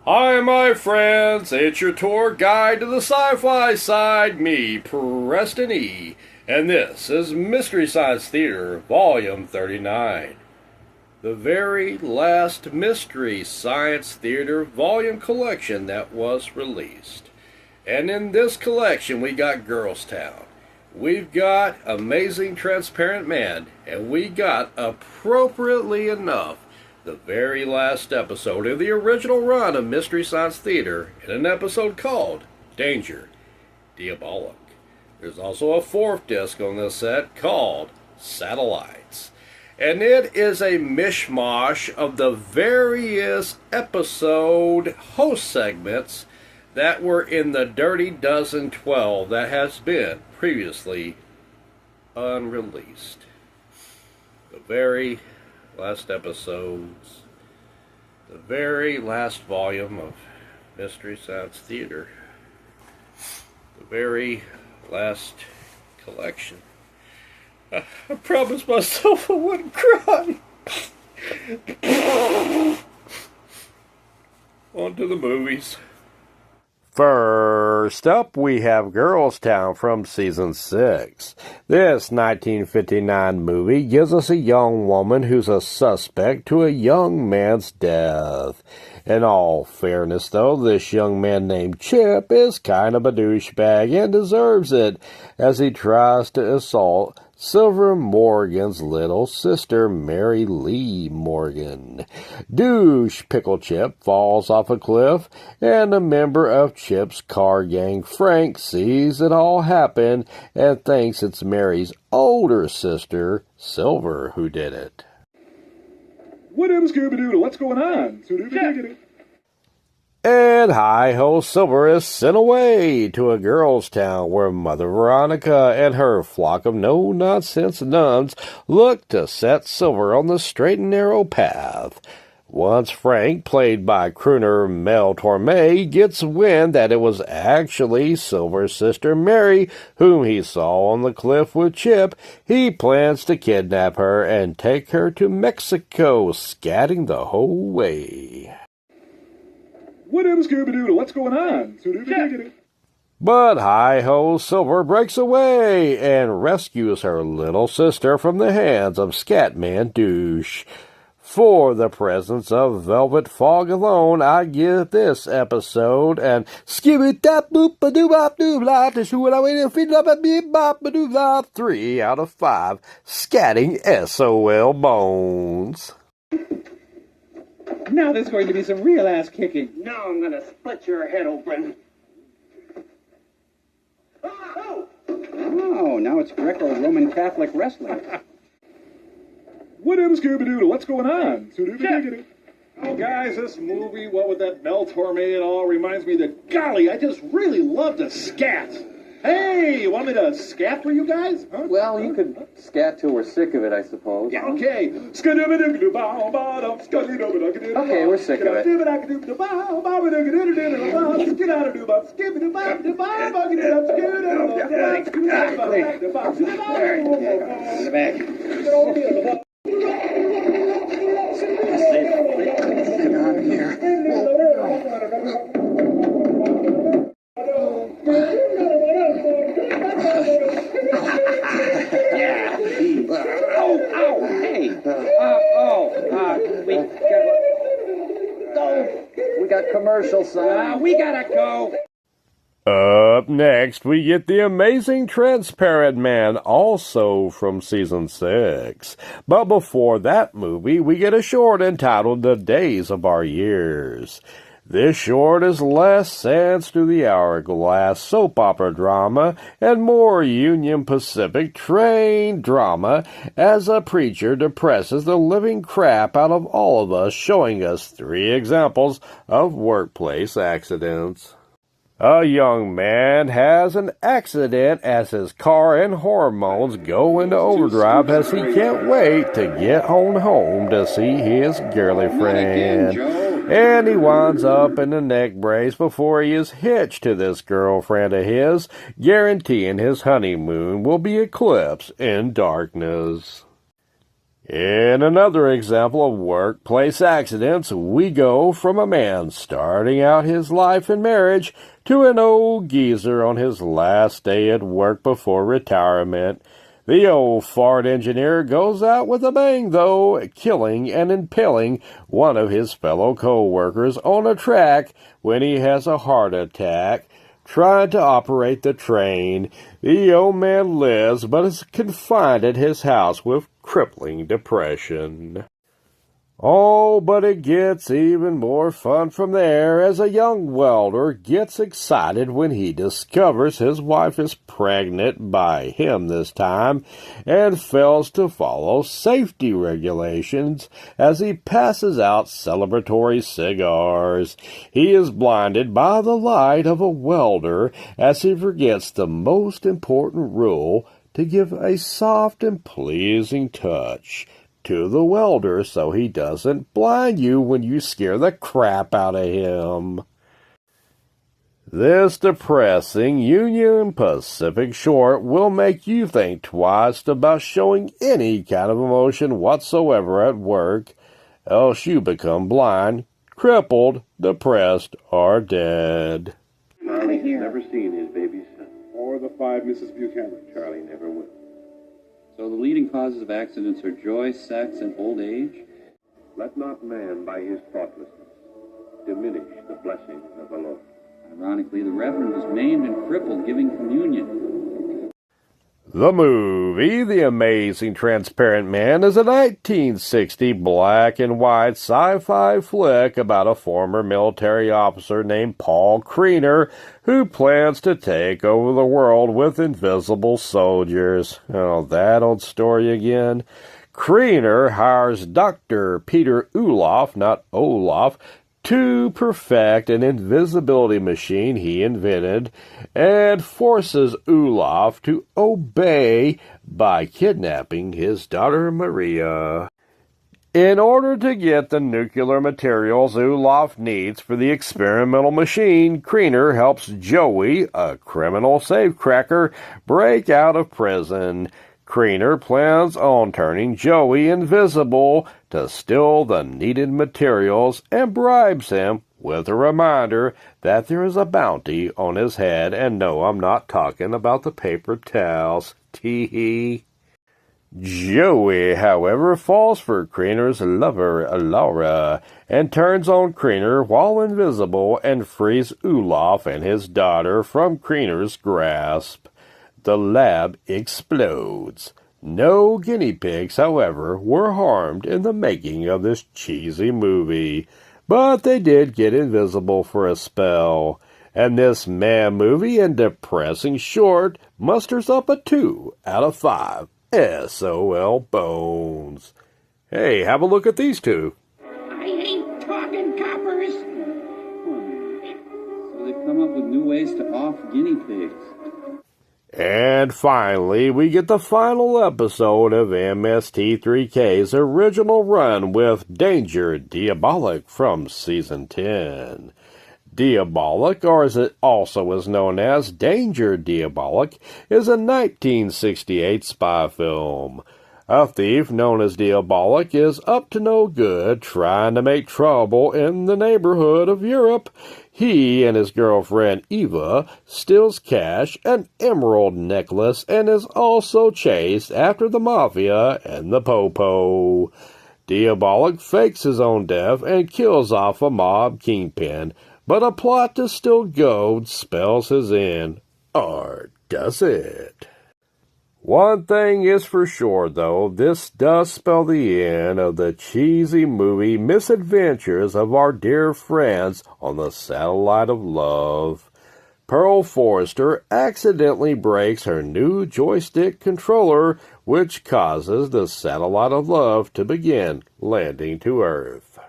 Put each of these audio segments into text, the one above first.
Hi, my friends. It's your tour guide to the sci-fi side, me, Preston E. And this is Mystery Science Theater, Volume 39. The very last Mystery Science Theater volume collection that was released. And in this collection, we got Girls Town. We've got Amazing Transparent Man, and we got, appropriately enough, the very last episode of the original run of Mystery Science Theater in an episode called Danger Diabolic. There's also a fourth disc on this set called Satellites. And it is a mishmash of the various episode host segments that were in the Dirty Dozen 12 that has been previously unreleased. The very last episodes, the very last volume of Mystery Science Theater, the very last collection. I promised myself I wouldn't cry. On to the movies. First up, we have Girls Town from Season 6. This 1959 movie gives us a young woman who's a suspect to a young man's death. In all fairness, though, this young man named Chip is kind of a douchebag and deserves it, as he tries to assault Silver Morgan's little sister, Mary Lee Morgan. Douche Pickle Chip falls off a cliff, and a member of Chip's car gang, Frank, sees it all happen and thinks it's Mary's older sister, Silver, who did it. What up, Scooby-Doo? What's going on? And hi-ho, Silver is sent away to a girls' town where Mother Veronica and her flock of no-nonsense nuns look to set Silver on the straight and narrow path. Once Frank, played by crooner Mel Torme, gets wind that it was actually Silver's sister Mary whom he saw on the cliff with Chip, he plans to kidnap her and take her to Mexico, scatting the whole way. What up, Scooby-Doo? What's going on? But hi-ho, Silver breaks away and rescues her little sister from the hands of Scatman Douche. For the presence of Velvet Fog alone, I give this episode an skibby-dap-boop-a-doo-bop-doo-blah-to-shoo-what-I-wait-a-feed-up-a-beep-bop-a-doo-blah 3 out of 5 scatting SOL bones. Now there's going to be some real ass kicking. Now I'm gonna split your head open. Oh, now it's Greco-Roman Catholic wrestling. What up, Scooby-Doo? What's going on? Oh, guys, this movie, what with that Mel Torme and all, reminds me that, golly, I just really love to scat. Hey, you want me to scat for you guys? Huh? Well, you could scat till we're sick of it, I suppose. Yeah, okay. Okay, we're sick of it. Get out of here. Yeah. Hey. We got commercial, son. We gotta go. Up next, we get The Amazing Transparent Man, also from Season 6. But before that movie, we get a short entitled The Days of Our Years. This short is less Sands Through the Hourglass soap opera drama and more Union Pacific train drama as a preacher depresses the living crap out of all of us, showing us 3 examples of workplace accidents. A young man has an accident as his car and hormones go into overdrive as he can't wait to get home to see his girlfriend. And he winds up in a neck brace before he is hitched to this girlfriend of his, guaranteeing his honeymoon will be eclipsed in darkness. In another example of workplace accidents, we go from a man starting out his life in marriage to an old geezer on his last day at work before retirement. The old fart engineer goes out with a bang, though, killing and impaling one of his fellow co-workers on a track when he has a heart attack trying to operate the train. The old man lives, but is confined at his house with crippling depression. Oh, but it gets even more fun from there as a young welder gets excited when he discovers his wife is pregnant, by him this time, and fails to follow safety regulations as he passes out celebratory cigars. He is blinded by the light of a welder as he forgets the most important rule: to give a soft and pleasing touch to the welder so he doesn't blind you when you scare the crap out of him. This depressing Union Pacific short will make you think twice about showing any kind of emotion whatsoever at work, else you become blind, crippled, depressed, or dead. Charlie's never seen his baby's son. Or the 5 Mrs. Buchanan. Charlie never will. So the leading causes of accidents are joy, sex, and old age? Let not man by his thoughtlessness diminish the blessing of the Lord. Ironically, the Reverend was maimed and crippled giving communion. The movie The Amazing Transparent Man is a 1960 black and white sci-fi flick about a former military officer named Paul Kriener who plans to take over the world with invisible soldiers. Oh, that old story again. Kriener hires Dr. Peter Ulof, not Olaf, to perfect an invisibility machine he invented, and forces Ulof to obey by kidnapping his daughter Maria. In order to get the nuclear materials Ulof needs for the experimental machine, Kriener helps Joey, a criminal safecracker, break out of prison. Kriener plans on turning Joey invisible to steal the needed materials and bribes him with a reminder that there is a bounty on his head. And no, I'm not talking about the paper towels. Tee-hee. Joey, however, falls for Kriener's lover, Laura, and turns on Kriener while invisible and frees Ulof and his daughter from Kriener's grasp. The lab explodes. No guinea pigs, however, were harmed in the making of this cheesy movie, but they did get invisible for a spell, and this man movie and depressing short musters up a 2 out of 5 SOL bones. Hey, have a look at these two. I ain't talking coppers. So they've come up with new ways to off guinea pigs. And finally, we get the final episode of MST3K's original run with Danger Diabolik from Season 10. Diabolik, or as it also is known as Danger Diabolik, is a 1968 spy film. A thief known as Diabolik is up to no good, trying to make trouble in the neighborhood of Europe. He and his girlfriend Eva steals cash, an emerald necklace, and is also chased after the mafia and the popo. Diabolik fakes his own death and kills off a mob kingpin, but a plot to steal gold spells his end. Or does it? One thing is for sure, though, this does spell the end of the cheesy movie misadventures of our dear friends on the Satellite of Love. Pearl Forrester accidentally breaks her new joystick controller, which causes the Satellite of Love to begin landing to Earth.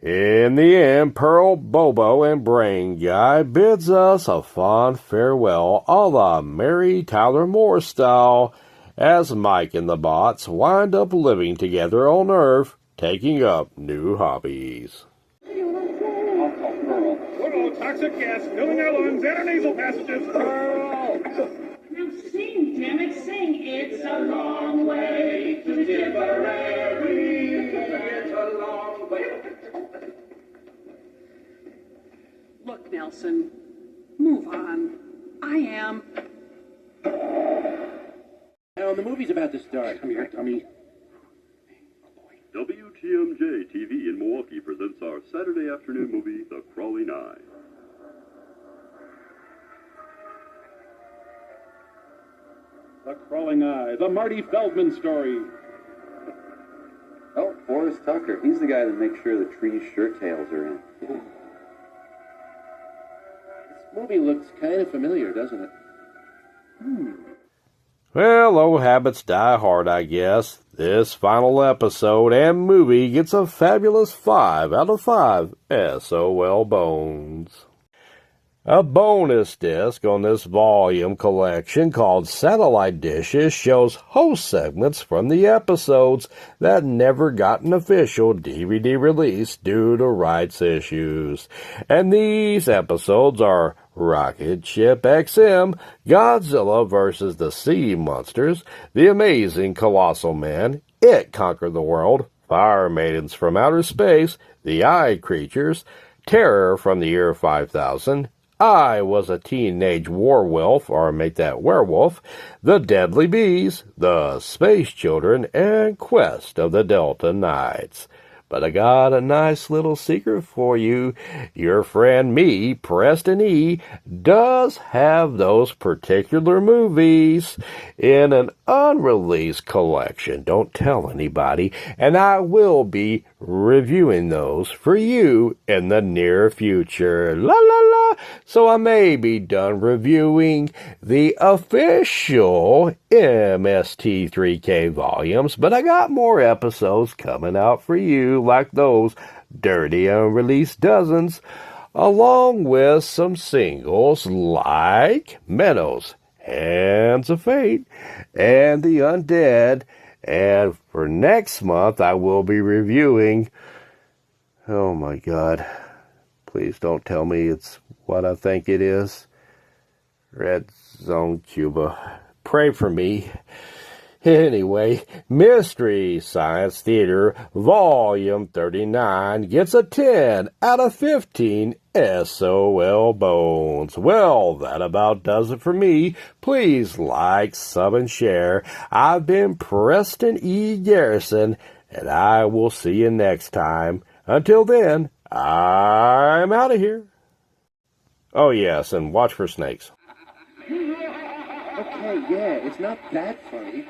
In the end, Pearl, Bobo, and Brain Guy bids us a fond farewell a la Mary Tyler Moore style, as Mike and the bots wind up living together on Earth, taking up new hobbies. Toxic gas filling our lungs and our nasal passages. Now sing Timid sing, it's a long way to Tipperary. It's a long way. Look, Nelson, move on. I am. Now, the movie's about to start. Come here, Tommy. WTMJ TV in Milwaukee presents our Saturday afternoon movie, The Crawling Eye. The Crawling Eye, the Marty Feldman story. Oh, Forrest Tucker. He's the guy that makes sure the tree's shirt tails are in. This movie looks kind of familiar, doesn't it? Well, old habits die hard, I guess. This final episode and movie gets a fabulous 5 out of 5 SOL Bones. A bonus disc on this volume collection called Satellite Dishes shows host segments from the episodes that never got an official DVD release due to rights issues. And these episodes are Rocket Ship XM, Godzilla vs. the Sea Monsters, The Amazing Colossal Man, It Conquered the World, Fire Maidens from Outer Space, The Eye Creatures, Terror from the Year 5000, I Was a Teenage Werewolf, or make that werewolf, The Deadly Bees, The Space Children, and Quest of the Delta Knights. But I got a nice little secret for you. Your friend me, Preston E., does have those particular movies in an unreleased collection. Don't tell anybody. And I will be reviewing those for you in the near future. La la la. So I may be done reviewing the official MST3K volumes, but I got more episodes coming out for you, like those dirty unreleased dozens, along with some singles like Meadows, Hands of Fate, and The Undead. And for next month, I will be reviewing, oh my God, please don't tell me it's what I think it is, Red Zone Cuba. Pray for me. Anyway, Mystery Science Theater Volume 39 gets a 10 out of 15 SOL Bones. Well, that about does it for me. Please like, sub, and share. I've been Preston E. Garrison, and I will see you next time. Until then, I'm out of here. Oh, yes, and watch for snakes. Okay, yeah, it's not that funny.